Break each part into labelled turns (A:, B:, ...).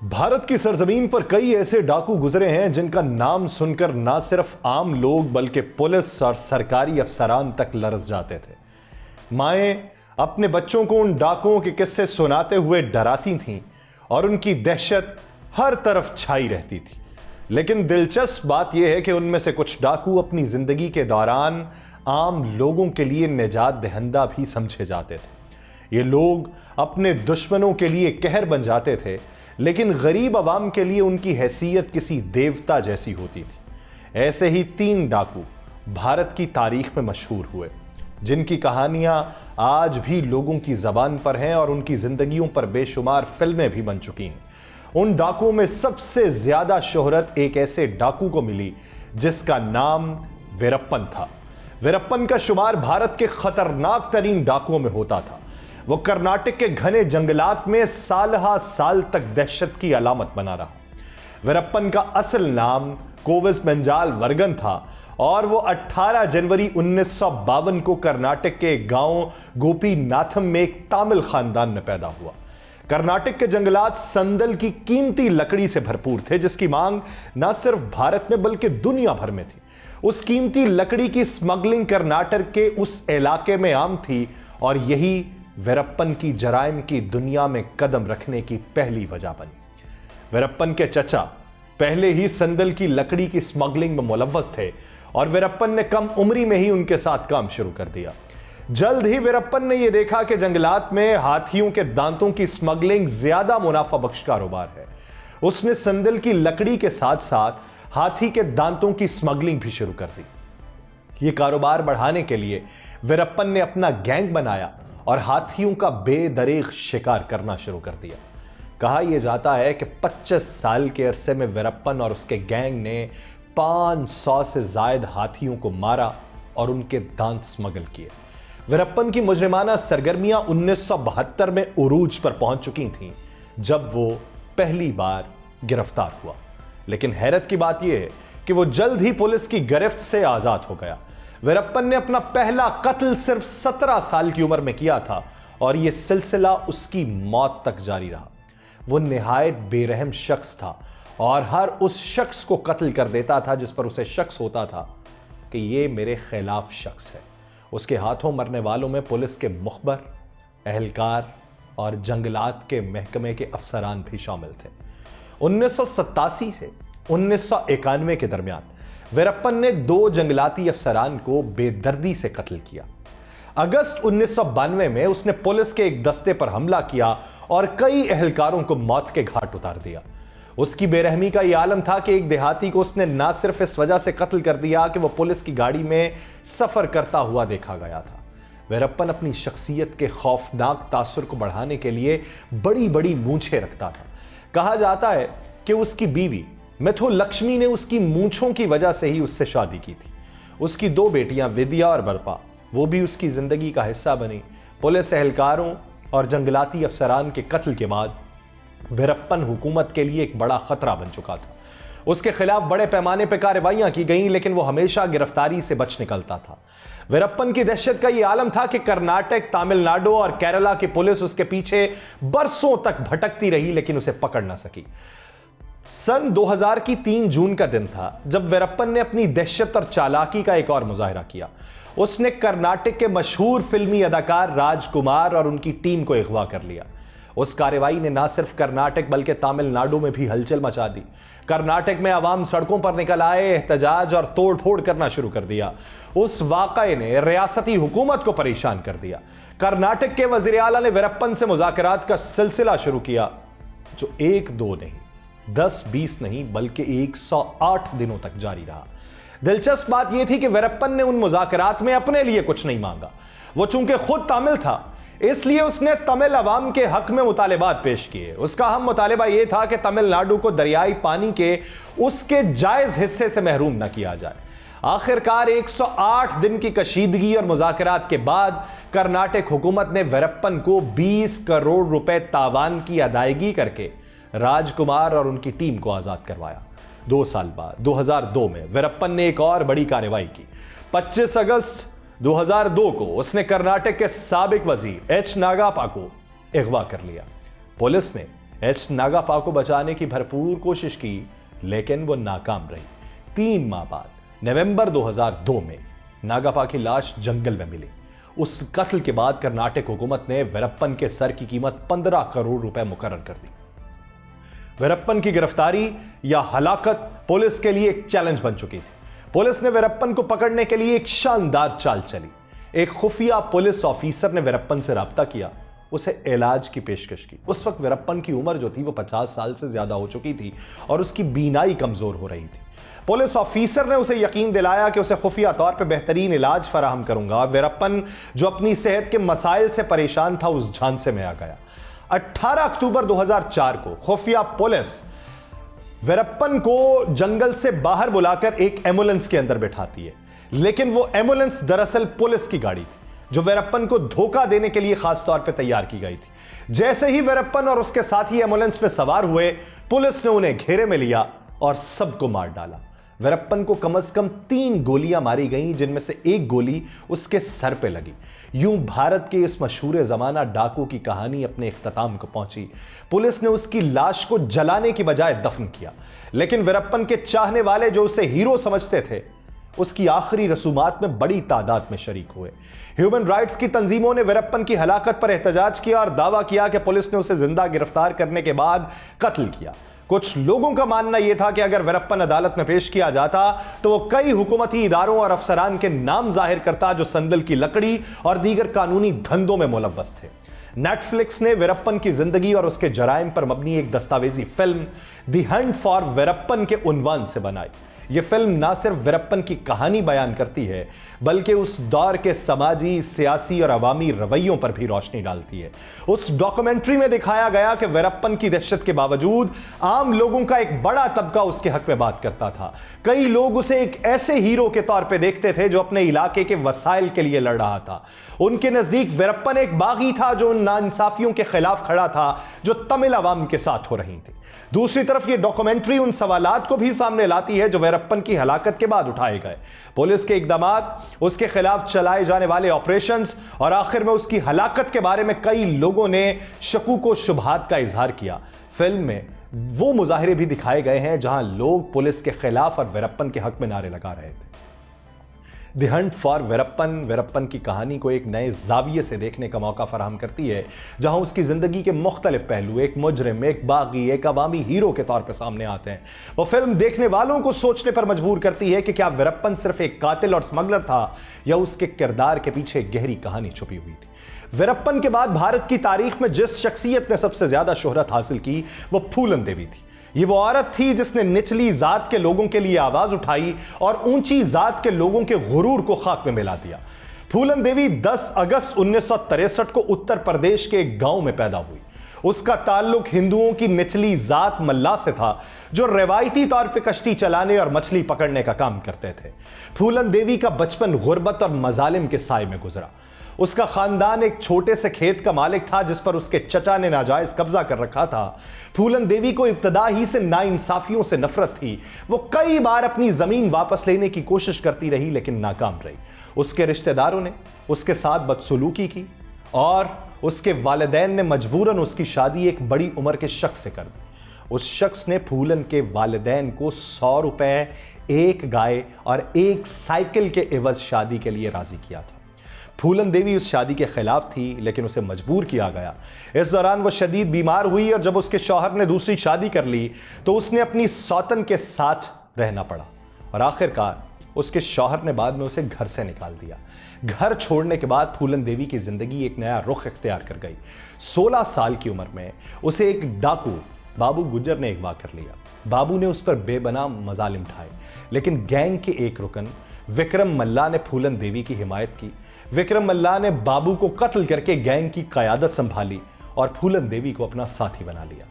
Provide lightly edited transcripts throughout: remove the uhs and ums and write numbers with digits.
A: भारत की सरजमीन पर कई ऐसे डाकू गुजरे हैं जिनका नाम सुनकर ना सिर्फ आम लोग बल्कि पुलिस और सरकारी अफसरान तक लरज जाते थे। माएं अपने बच्चों को उन डाकुओं के किस्से सुनाते हुए डराती थीं और उनकी दहशत हर तरफ छाई रहती थी। लेकिन दिलचस्प बात यह है कि उनमें से कुछ डाकू अपनी जिंदगी के दौरान आम लोगों के लिए निजात दहिंदा भी समझे जाते थे। ये लोग अपने दुश्मनों के लिए कहर बन जाते थे, लेकिन गरीब आवाम के लिए उनकी हैसियत किसी देवता जैसी होती थी। ऐसे ही 3 डाकू भारत की तारीख में मशहूर हुए, जिनकी कहानियां आज भी लोगों की जबान पर हैं और उनकी जिंदगियों पर बेशुमार फिल्में भी बन चुकी हैं। उन डाकुओं में सबसे ज्यादा शोहरत एक ऐसे डाकू को मिली जिसका नाम वीरप्पन था। वीरप्पन का शुमार भारत के खतरनाक तरीन डाकुओं में होता था। वो कर्नाटक के घने जंगलात में साल तक दहशत की अलामत बना रहा। वीरप्पन का असल नाम कोविस मंजाल वर्गन था और वो 18 जनवरी 1952 को कर्नाटक के गांव गोपीनाथम में एक तमिल खानदान में पैदा हुआ। कर्नाटक के जंगलात संदल की कीमती लकड़ी से भरपूर थे, जिसकी मांग न सिर्फ भारत में बल्कि दुनिया भर में थी। उस कीमती लकड़ी की स्मगलिंग कर्नाटक के उस इलाके में आम थी और यही वीरप्पन की जराइम की दुनिया में कदम रखने की पहली वजह बनी। वीरप्पन के चचा पहले ही संदल की लकड़ी की स्मगलिंग में मुलव्वस थे और वीरप्पन ने कम उम्री में ही उनके साथ काम शुरू कर दिया। जल्द ही वीरप्पन ने यह देखा कि जंगलात में हाथियों के दांतों की स्मगलिंग ज्यादा मुनाफा बख्श कारोबार है। उसने संदल की लकड़ी के साथ साथ हाथी के दांतों की स्मगलिंग भी शुरू कर दी। यह कारोबार बढ़ाने के लिए वीरप्पन ने अपना गैंग बनाया और हाथियों का बेदरीग शिकार करना शुरू कर दिया। कहा यह जाता है कि 25 साल के अरसे में वीरप्पन और उसके गैंग ने 500 से ज्यादा हाथियों को मारा और उनके दांत स्मगल किए। वीरप्पन की मुजरिमाना सरगर्मियां 1972 में उरूज पर पहुंच चुकी थीं जब वो पहली बार गिरफ्तार हुआ। लेकिन हैरत की बात यह है कि वो जल्द ही पुलिस की गिरफ्त से आजाद हो गया। वीरप्पन ने अपना पहला कत्ल सिर्फ 17 साल की उम्र में किया था और यह सिलसिला उसकी मौत तक जारी रहा। वो निहायत बेरहम शख्स था और हर उस शख्स को कत्ल कर देता था जिस पर उसे शख्स होता था कि यह मेरे खिलाफ शख्स है। उसके हाथों मरने वालों में पुलिस के मुखबर, एहलकार और जंगलात के महकमे के अफसरान भी शामिल थे। 1987 से 1991 के दरमियान वीरप्पन ने 2 जंगलाती अफसरान को बेदर्दी से कत्ल किया। अगस्त 1992 में उसने पुलिस के एक दस्ते पर हमला किया और कई एहलकारों को मौत के घाट उतार दिया। उसकी बेरहमी का यह आलम था कि एक देहाती को उसने ना सिर्फ इस वजह से कत्ल कर दिया कि वह पुलिस की गाड़ी में सफर करता हुआ देखा गया था। वीरप्पन अपनी शख्सियत के खौफनाक तासुर को बढ़ाने के लिए बड़ी बड़ी मूंछें रखता था। कहा जाता है कि उसकी बीवी मिथु लक्ष्मी ने उसकी मूंछों की वजह से ही उससे शादी की थी। उसकी 2 बेटियां विद्या और बरपा, वो भी उसकी जिंदगी का हिस्सा बनी। पुलिस एहलकारों और जंगलाती अफसरान के कत्ल के बाद वीरप्पन हुकूमत के लिए एक बड़ा खतरा बन चुका था। उसके खिलाफ बड़े पैमाने पर कार्रवाइयां की गईं, लेकिन वो हमेशा गिरफ्तारी से बच निकलता था। वीरप्पन की दहशत का यह आलम था कि कर्नाटक, तमिलनाडु और केरला की पुलिस उसके पीछे बरसों तक भटकती रही, लेकिन उसे पकड़ ना सकी। सन 2000 की 3 जून का दिन था जब वीरप्पन ने अपनी दहशत और चालाकी का एक और मुजाहिरा किया। उसने कर्नाटक के मशहूर फिल्मी अदाकार राजकुमार और उनकी टीम को अगवा कर लिया। उस कार्रवाई ने न सिर्फ कर्नाटक बल्कि तमिलनाडु में भी हलचल मचा दी। कर्नाटक में आवाम सड़कों पर निकल आए, एहतजाज और तोड़ फोड़ करना शुरू कर दिया। उस वाकये ने रियासती हुकूमत को परेशान कर दिया। कर्नाटक के वजीर आला ने वीरप्पन से मुज़ाकरात का सिलसिला शुरू किया, जो 1-2 नहीं, 10-20 नहीं बल्कि 108 दिनों तक जारी रहा। दिलचस्प बात यह थी कि वीरप्पन ने उन मुज़ाकरात में अपने लिए कुछ नहीं मांगा। वो चूंकि खुद तमिल था, इसलिए उसने तमिल अवाम के हक में मुतालिबात पेश किए। उसका अहम मुतालिबा यह था कि तमिलनाडु को दरियाई पानी के उसके जायज हिस्से से महरूम न किया जाए। आखिरकार 108 दिन की कशीदगी और मुज़ाकरात के बाद कर्नाटक हुकूमत ने वीरप्पन को 20 करोड़ रुपए तावान की अदायगी करके राजकुमार और उनकी टीम को आजाद करवाया। 2 साल बाद 2002 में वीरप्पन ने एक और बड़ी कार्रवाई की। 25 अगस्त 2002 को उसने कर्नाटक के साबिक वजीर एच नागाप्पा को अगवा कर लिया। पुलिस ने एच नागापा को बचाने की भरपूर कोशिश की, लेकिन वो नाकाम रही। 3 माह बाद नवंबर 2002 में नागापा की लाश जंगल में मिली। उस कत्ल के बाद कर्नाटक हुकूमत ने वीरप्पन के सर की कीमत 15 करोड़ रुपए मुकर्रर कर दी। वीरप्पन की गिरफ्तारी या हलाकत पुलिस के लिए एक चैलेंज बन चुकी थी। पुलिस ने वीरप्पन को पकड़ने के लिए एक शानदार चाल चली। एक खुफिया पुलिस ऑफिसर ने वीरप्पन से राब्ता किया, उसे इलाज की पेशकश की। उस वक्त वीरप्पन की उम्र जो थी वो 50 साल से ज्यादा हो चुकी थी और उसकी बीनाई कमजोर हो रही थी। पुलिस ऑफिसर ने उसे यकीन दिलाया कि उसे खुफिया तौर पर बेहतरीन इलाज फराहम करूंगा। वीरप्पन जो अपनी सेहत के मसाइल से परेशान था, उस झांसे में आ गया। 18 अक्टूबर 2004 को खुफिया पुलिस वीरप्पन को जंगल से बाहर बुलाकर एक एम्बुलेंस के अंदर बैठाती है, लेकिन वो एम्बुलेंस दरअसल पुलिस की गाड़ी थी जो वीरप्पन को धोखा देने के लिए खास तौर पे तैयार की गई थी। जैसे ही वीरप्पन और उसके साथी एम्बुलेंस में सवार हुए, पुलिस ने उन्हें घेरे में लिया और सबको मार डाला। वीरप्पन को कम से कम 3 गोलियां मारी गईं, जिनमें से एक गोली उसके सर पे लगी। यूं भारत के इस मशहूर जमाना डाकू की कहानी अपने इख्तिताम को पहुंची। पुलिस ने उसकी लाश को जलाने की बजाय दफन किया, लेकिन वीरप्पन के चाहने वाले जो उसे हीरो समझते थे, उसकी आखिरी रसूमात में बड़ी तादाद में शरीक हुए। ह्यूमन राइट्स की तंजीमों ने वीरप्पन की हलाकत पर एहतजाज किया और दावा किया कि पुलिस ने उसे जिंदा गिरफ्तार करने के बाद कत्ल किया। कुछ लोगों का मानना यह था कि अगर वीरप्पन अदालत में पेश किया जाता तो वो कई हुकूमती इदारों और अफसरान के नाम जाहिर करता जो संदल की लकड़ी और दीगर कानूनी धंधों में मुलव्वस थे। नेटफ्लिक्स ने वीरप्पन की जिंदगी और उसके जराइम पर मबनी एक दस्तावेजी film the hunt for Veerappan के उन्वान से बनाई। यह फिल्म ना सिर्फ वीरप्पन की कहानी बयान करती है, बल्कि उस दौर के समाजी, सियासी और अवामी रवैयों पर भी रोशनी डालती है। उस डॉक्यूमेंट्री में दिखाया गया कि वीरप्पन की दहशत के बावजूद आम लोगों का एक बड़ा तबका उसके हक में बात करता था। कई लोग उसे एक ऐसे हीरो के तौर पे देखते थे जो अपने इलाके के वसाइल के लिए लड़ रहा था। उनके नजदीक वीरप्पन एक बागी था जो उन नाइंसाफियों के खिलाफ खड़ा था जो तमिल अवाम के साथ हो रही थी। दूसरी तरफ यह डॉक्यूमेंट्री उन सवालात को भी सामने लाती है जो वीरप्पन की हलाकत के बाद उठाए गए। पुलिस के इकदामात, उसके खिलाफ चलाए जाने वाले ऑपरेशंस और आखिर में उसकी हलाकत के बारे में कई लोगों ने शकूक व शुबहात का इजहार किया। फिल्म में वो मुजाहिरे भी दिखाए गए हैं जहां लोग पुलिस के खिलाफ और वीरप्पन के हक में नारे लगा रहे थे। द हंट फॉर वीरप्पन की कहानी को एक नए जाविये से देखने का मौका फराहम करती है, जहां उसकी जिंदगी के मुख्तलिफ पहलू, एक मुजरिम, एक बागी, एक अवामी हीरो के तौर पर सामने आते हैं। वो फिल्म देखने वालों को सोचने पर मजबूर करती है कि क्या वीरप्पन सिर्फ एक कातिल और स्मगलर था या उसके किरदार के पीछे एक गहरी कहानी छुपी हुई थी। वीरप्पन के बाद भारत की तारीख में जिस शख्सियत ने सबसे ज्यादा शोहरत हासिल की वो फूलन देवी थी। ये वो औरत थी जिसने निचली जात के लोगों के लिए आवाज उठाई और ऊंची जात के लोगों के गुरूर को खाक में मिला दिया। फूलन देवी 10 अगस्त 1963 को उत्तर प्रदेश के एक गांव में पैदा हुई। उसका ताल्लुक हिंदुओं की निचली जात मल्ला से था जो रवायती तौर पे कश्ती चलाने और मछली पकड़ने का काम करते थे। फूलन देवी का बचपन गुर्बत और मजालिम के साए में गुजरा। उसका खानदान एक छोटे से खेत का मालिक था जिस पर उसके चचा ने नाजायज कब्जा कर रखा था। फूलन देवी को इब्तदा ही से नाइंसाफियों से नफरत थी। वो कई बार अपनी जमीन वापस लेने की कोशिश करती रही, लेकिन नाकाम रही। उसके रिश्तेदारों ने उसके साथ बदसलूकी की और उसके वालिदैन ने मजबूरन उसकी शादी एक बड़ी उम्र के शख्स से कर दी। उस शख्स ने फूलन के वालिदैन को 100 रुपए, एक गाय और एक साइकिल के एवज शादी के लिए राजी किया था। फूलन देवी उस शादी के खिलाफ थी, लेकिन उसे मजबूर किया गया। इस दौरान वो शदीद बीमार हुई और जब उसके शौहर ने दूसरी शादी कर ली तो उसने अपनी सौतन के साथ रहना पड़ा और आखिरकार उसके शौहर ने बाद में उसे घर से निकाल दिया। घर छोड़ने के बाद फूलन देवी की जिंदगी एक नया रुख इख्तियार कर गई। 16 साल की उम्र में उसे एक डाकू बाबू गुज्जर ने अगवा कर लिया। बाबू ने उस पर बेबना मजालिम ढाए, लेकिन गैंग के एक रुकन विक्रम मल्ला ने फूलन देवी की हिमायत की। विक्रम मल्ला ने बाबू को कत्ल करके गैंग की क़यादत संभाली और फूलन देवी को अपना साथी बना लिया।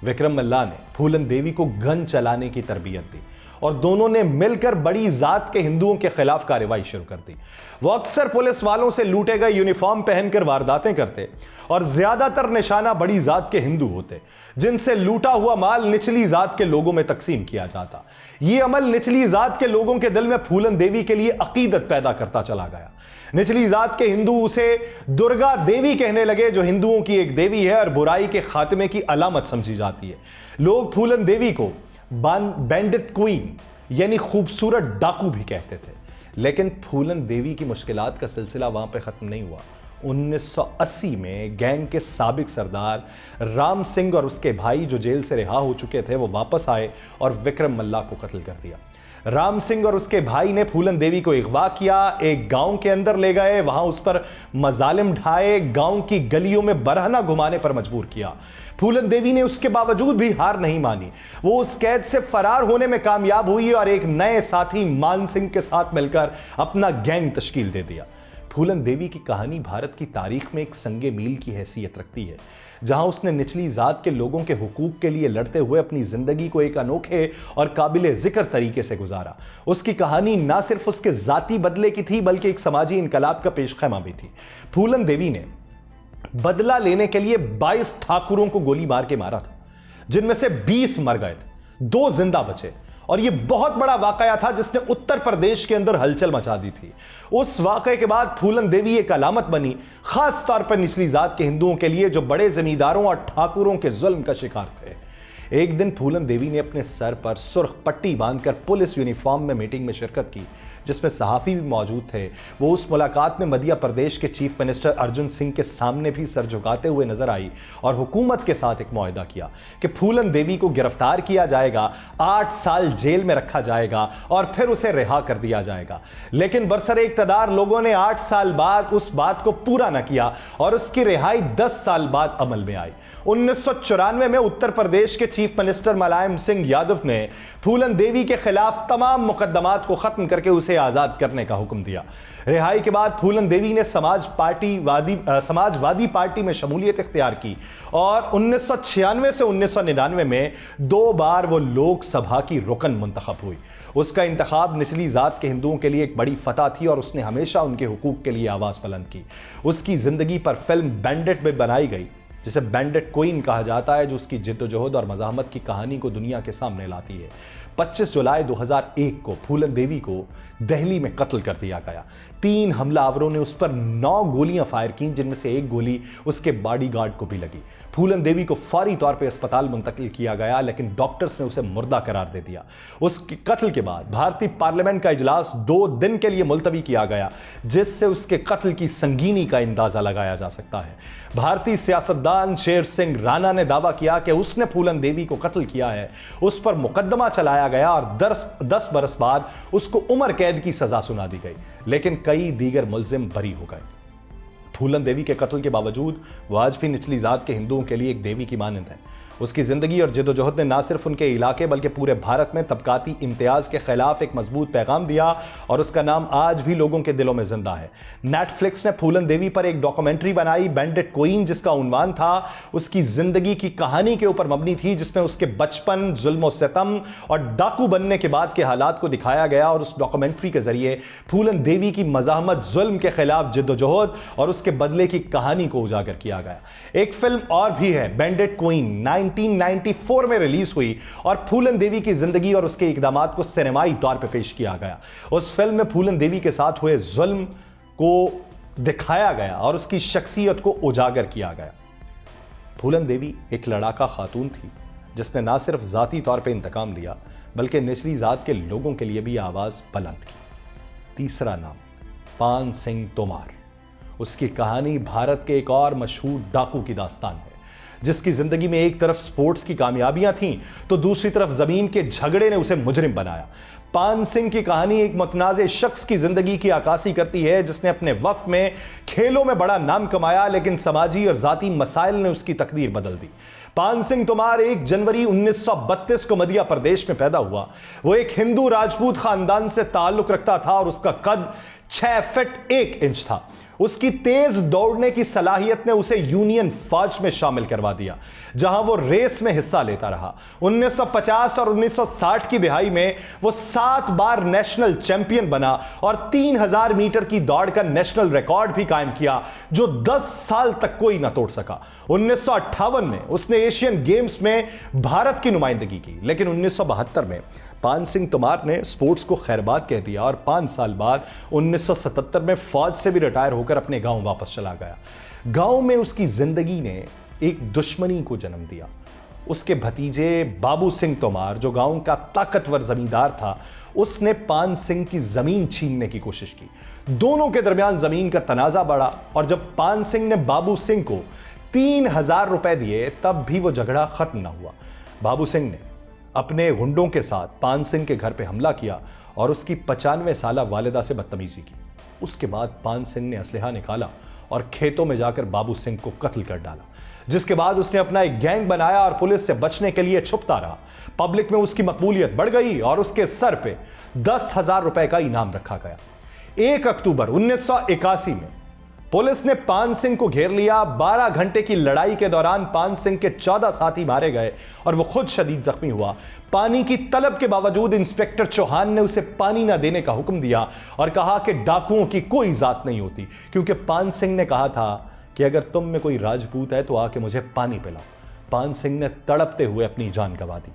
A: विक्रम मल्ला ने फूलन देवी को गन चलाने की तरबियत दी और दोनों ने मिलकर बड़ी जात के हिंदुओं के खिलाफ कार्रवाई शुरू कर दी। वो अक्सर पुलिस वालों से लूटे गए यूनिफॉर्म पहनकर वारदातें करते और ज्यादातर निशाना बड़ी जात के हिंदू होते, जिनसे लूटा हुआ माल निचली जात के लोगों में तकसीम किया जाता। यह अमल निचली जात के लोगों के दिल में फूलन देवी के लिए अकीदत पैदा करता चला गया। निचली जात के हिंदू उसे दुर्गा देवी कहने लगे, जो हिंदुओं की एक देवी है और बुराई के खात्मे की अलामत समझी जाती है। लोग फूलन देवी को बैंडिट क्वीन यानी खूबसूरत डाकू भी कहते थे। लेकिन फूलन देवी की मुश्किलात का सिलसिला वहां पे खत्म नहीं हुआ। 1980 में गैंग के साबिक सरदार राम सिंह और उसके भाई जो जेल से रिहा हो चुके थे वो वापस आए और विक्रम मल्ला को कत्ल कर दिया। राम सिंह और उसके भाई ने फूलन देवी को अगवा किया, एक गांव के अंदर ले गए, वहां उस पर मजालिम ढाए, गांव की गलियों में बरहना घुमाने पर मजबूर किया। फूलन देवी ने उसके बावजूद भी हार नहीं मानी। वो उस कैद से फरार होने में कामयाब हुई और एक नए साथी मान सिंह के साथ मिलकर अपना गैंग तश्कील दे दिया। फूलन देवी की कहानी भारत की तारीख में एक संगे मील की हैसियत रखती है, जहां उसने निचली जात के लोगों के हुकूक के लिए लड़ते हुए अपनी जिंदगी को एक अनोखे और काबिले जिक्र तरीके से गुजारा। उसकी कहानी ना सिर्फ उसके जाती बदले की थी बल्कि एक समाजी इनकलाब का पेशखैमा भी थी। फूलन देवी ने बदला लेने के लिए 22 ठाकुरों को गोली मार के मारा था, जिनमें से 20 मर गए थे, 2 जिंदा बचे। और यह बहुत बड़ा वाकया था जिसने उत्तर प्रदेश के अंदर हलचल मचा दी थी। उस वाकये के बाद फूलन देवी एक अलामत बनी, खास तौर पर निचली जात के हिंदुओं के लिए जो बड़े जमींदारों और ठाकुरों के जुल्म का शिकार थे। एक दिन फूलन देवी ने अपने सर पर सुर्ख पट्टी बांधकर पुलिस यूनिफॉर्म में मीटिंग में शिरकत की, जिसमें सहाफी भी मौजूद थे। वो उस मुलाकात में मध्य प्रदेश के चीफ मिनिस्टर अर्जुन सिंह के सामने भी सर झुकाते हुए नजर आई और हुकूमत के साथ एक मुआहदा किया कि फूलन देवी को गिरफ्तार किया जाएगा, 8 साल जेल में रखा जाएगा और फिर उसे रिहा कर दिया जाएगा। लेकिन बरसरे इक़्तिदार लोगों ने 8 साल बाद उस बात को पूरा न किया और उसकी रिहाई 10 साल बाद अमल में आई। 1994 में उत्तर प्रदेश के चीफ मिनिस्टर मुलायम सिंह यादव ने फूलन देवी के खिलाफ तमाम मुकदमात को खत्म करके उसे आजाद करने का हुक्म दिया। रिहाई के बाद फूलन देवी ने समाजवादी पार्टी में शमूलियत इख्तियार की और 1996 से 1999 में 2 बार वो लोकसभा की रुकन मुंतखब हुई। उसका इंतखाब निचली जात के हिंदुओं के लिए एक बड़ी फतह थी और उसने हमेशा उनके हुकूक के लिए आवाज बुलंद की। उसकी जिंदगी पर फिल्म बैंडिट में बनाई गई, जिसे बैंडिट क्वीन कहा जाता है, जो उसकी जिद्दोजहद और मज़ाहमत की कहानी को दुनिया के सामने लाती है। 25 जुलाई 2001 को फूलन देवी को दिल्ली में कत्ल कर दिया गया। 3 हमलावरों ने उस पर 9 गोलियां फायर की, जिनमें से 1 गोली उसके बॉडीगार्ड को भी लगी। फूलन देवी को फौरी तौर पर अस्पताल मुंतकिल किया गया, लेकिन डॉक्टर्स ने उसे मुर्दा करार दे दिया। उसके कत्ल के बाद भारतीय पार्लियामेंट का इजलास 2 दिन के लिए मुलतवी किया गया, जिससे उसके कत्ल की संगीनी का अंदाजा लगाया जा सकता है। भारतीय सियासतदान शेर सिंह राणा ने दावा किया कि उसने फूलन देवी को कत्ल किया है। उस पर मुकदमा चलाया गया और 10 बरस बाद उसको उम्र कैद की सजा सुना दी गई, लेकिन कई दीगर मुलजिम बरी हो गए। फूलन देवी के कत्ल के बावजूद वो आज भी निचली जात के हिंदुओं के लिए एक देवी की मानंद है। उसकी जिंदगी और जिद्दोजहद ने ना सिर्फ उनके इलाके बल्कि पूरे भारत में तबकाती इम्तियाज के खिलाफ एक मजबूत पैगाम दिया और उसका नाम आज भी लोगों के दिलों में जिंदा है। नेटफ्लिक्स ने फूलन देवी पर एक डॉक्यूमेंट्री बनाई, बैंडिट क्वीन, जिसका उन्वान था उसकी जिंदगी की कहानी के ऊपर मबनी थी, जिसमें उसके बचपन, जुल्म सितम और डाकू बनने के बाद के हालात को दिखाया गया। और उस डॉक्यूमेंट्री के जरिए फूलन देवी की मज़ाहमत, जुल्म के खिलाफ जिद्दोजहद और उसके बदले की कहानी को उजागर किया गया। एक फिल्म और भी है, बैंडिट क्वीन, 1994 में रिलीज हुई और फूलन देवी की जिंदगी और उसके इकदामात को सिनेमाई तौर पर पेश किया गया। उस फिल्म में फूलन देवी के साथ हुए जुल्म को दिखाया गया और उसकी शख्सियत को उजागर किया गया। फूलन देवी एक लड़ाका खातून थी जिसने ना सिर्फ जाती तौर पर इंतकाम लिया बल्कि निचली जात के लोगों के लिए भी आवाज बुलंद की। तीसरा नाम, पान सिंह तोमार। उसकी कहानी भारत के एक और मशहूर डाकू की दास्तान है, जिसकी जिंदगी में एक तरफ स्पोर्ट्स की कामयाबियां थीं तो दूसरी तरफ जमीन के झगड़े ने उसे मुजरिम बनाया। पान सिंह की कहानी एक मुतनाज़े शख्स की जिंदगी की अक्कासी करती है जिसने अपने वक्त में खेलों में बड़ा नाम कमाया, लेकिन समाजी और जाती मसाइल ने उसकी तकदीर बदल दी। पान सिंह तोमार 1 जनवरी 1932 को मध्य प्रदेश में पैदा हुआ। वो एक हिंदू राजपूत खानदान से ताल्लुक रखता था और उसका कद 6 फीट 1 इंच था। उसकी तेज दौड़ने की सलाहियत ने उसे यूनियन फौज में शामिल करवा दिया, जहां वो रेस में हिस्सा लेता रहा। 1950 और 1960 की दिहाई में वो 7 बार नेशनल चैंपियन बना और 3000 मीटर की दौड़ का नेशनल रिकॉर्ड भी कायम किया, जो 10 साल तक कोई ना तोड़ सका। 1958 में उसने एशियन गेम्स में भारत की नुमाइंदगी की, लेकिन 1972 में पान सिंह तोमार ने स्पोर्ट्स को खैरबाद कह दिया और 5 साल बाद 1977 में फौज से भी रिटायर होकर अपने गांव वापस चला गया। गांव में उसकी जिंदगी ने एक दुश्मनी को जन्म दिया। उसके भतीजे बाबू सिंह तोमार, जो गांव का ताकतवर जमींदार था, उसने पान सिंह की जमीन छीनने की कोशिश की। दोनों के दरमियान जमीन का तनाजा बढ़ा और जब पान सिंह ने बाबू सिंह को 3000 रुपए दिए, तब भी वो झगड़ा खत्म ना हुआ। बाबू सिंह ने अपने गुंडों के साथ पान सिंह के घर पे हमला किया और उसकी 95 साला वालिदा से बदतमीजी की। उसके बाद पान सिंह ने असलहा निकाला और खेतों में जाकर बाबू सिंह को कत्ल कर डाला, जिसके बाद उसने अपना एक गैंग बनाया और पुलिस से बचने के लिए छुपता रहा। पब्लिक में उसकी मकबूलियत बढ़ गई और उसके सर पे 10,000 रुपए का इनाम रखा गया। 1 अक्टूबर 1981 में पुलिस ने पान सिंह को घेर लिया। 12 घंटे की लड़ाई के दौरान पान सिंह के 14 साथी मारे गए और वो खुद शदीद जख्मी हुआ। पानी की तलब के बावजूद इंस्पेक्टर चौहान ने उसे पानी ना देने का हुक्म दिया और कहा कि डाकुओं की कोई जात नहीं होती, क्योंकि पान सिंह ने कहा था कि अगर तुम में कोई राजपूत है तो आके मुझे पानी पिलाओ। पान सिंह ने तड़पते हुए अपनी जान गंवा दी।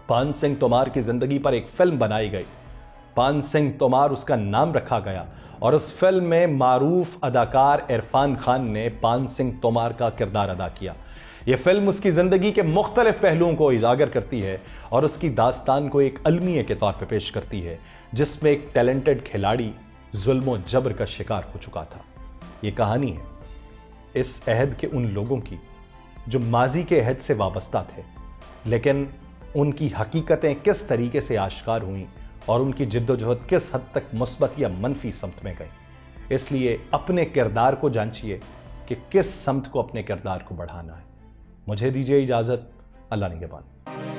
A: पान सिंह तोमार की जिंदगी पर एक फिल्म बनाई गई, पान सिंह तोमार उसका नाम रखा गया और उस फिल्म में मारूफ अदाकार इरफान खान ने पान सिंह तोमार का किरदार अदा किया। यह फिल्म उसकी जिंदगी के मुख्तलिफ पहलुओं को उजागर करती है और उसकी दास्तान को एक अलमिये के तौर पर पेश करती है, जिसमें एक टैलेंटेड खिलाड़ी जुल्म और जबर का शिकार हो चुका था। यह कहानी है इस अहद के उन लोगों की जो माजी के अहद से वाबस्ता थे, लेकिन उनकी हकीकतें किस तरीके से आश्कार हुई और उनकी जिद्दोजहद किस हद तक मुस्बत या मनफी समत में गई। इसलिए अपने किरदार को जांचिए कि किस समत को अपने किरदार को बढ़ाना है। मुझे दीजिए इजाज़त। अल्लाह निगहबान।